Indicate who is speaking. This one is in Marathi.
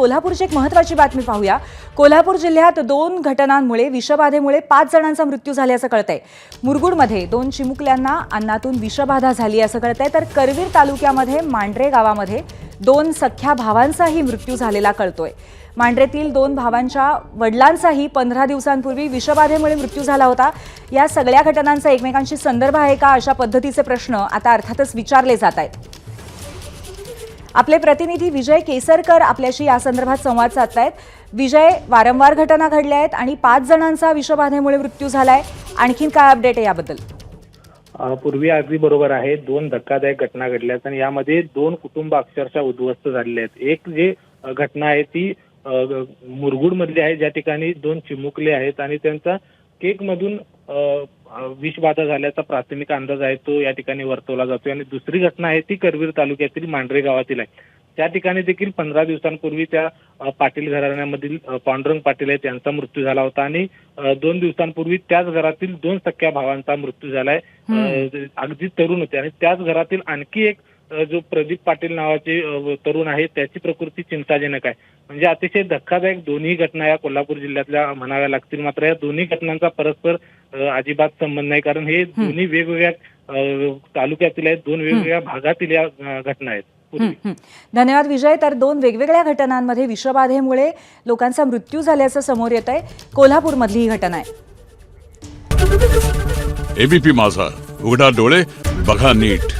Speaker 1: कोल्हापूरची एक महत्त्वाची बातमी पाहूया। कोल्हापूर जिल्ह्यात 2 घटनांमुळे विषबाधेमुळे 5 जणांचा मृत्यू झाल्याचं कळतंय। मुरगुडमध्ये 2 चिमुकल्यांना अन्नातून विषबाधा झाली असं कळतंय, तर करवीर तालुक्यामध्ये मांढरे गावामध्ये 2 सख्ख्या भावांचाही मृत्यू झालेला कळतोय। मांढरेतील 2 भावांच्या वडिलांचाही 15 दिवसांपूर्वी विषबाधेमुळे मृत्यू झाला होता। या सगळ्या घटनांचा एकमेकांशी संदर्भ आहे का, अशा पद्धतीचे प्रश्न आता अर्थातच विचारले जात आहेत। आपले प्रतिनिधी विजय केसरकर आपल्याशी या संदर्भात संवाद साधतायत। विजय, वारंवार घटना घडल्या आहेत आणि 5 जणांचा विषबाधेमुळे मृत्यू झालाय, आणखीन काय अपडेट आहे याबद्दल?
Speaker 2: पूर्वी अगदी बरोबर आहे, 2 धक्कादायक घटना घडल्यात आणि यामध्ये 2 कुटुंब अक्षरशः उद्ध्वस्त झालेले आहेत। एक जे घटना आहे ती मुरगुड मधली आहे, ज्या ठिकाणी 2 चिमुकले आहेत आणि त्यांचा केक मधून विषबाधा झाल्याचा प्राथमिक अंदाज आहे तो या ठिकाणी वर्तवला जातोय। आणि दुसरी घटना आहे ती करवीर तालुक्यातील मांढरे गावातील आहे। त्या ठिकाणी देखील 15 दिवसांपूर्वी त्या पाटील घराण्यामधील पांडुरंग पाटील आहे त्यांचा मृत्यू झाला होता आणि 2 दिवसांपूर्वी त्याच घरातील 2 सख्ख्या भावांचा मृत्यू झालाय। अगदी तरुण होते आणि त्याच घरातील आणखी एक जो प्रदीप पाटील नावाचे तरुण आहे त्याची प्रकृती चिंताजनक आहे। म्हणजे अतिशय धक्कादायक दोन्ही घटना या कोल्हापूर जिल्ह्यातल्या म्हणाव्या लागतील। मात्र या दोन्ही घटनांचा परस्पर अजिबात संबंध नाही, कारण हे दोन्ही वेगवेगळ्या तालुक्यातील आहेत, 2 वेगवेगळ्या भागातील या घटना आहेत।
Speaker 1: धन्यवाद विजय। तर 2 वेगवेगळ्या घटनांमध्ये विषबाधेमुळे लोकांचा मृत्यू झाल्याचं समोर येत आहे। कोल्हापूरमधली ही घटना आहे।
Speaker 3: एबीपी माझा, उघडा डोळे बघा नीट।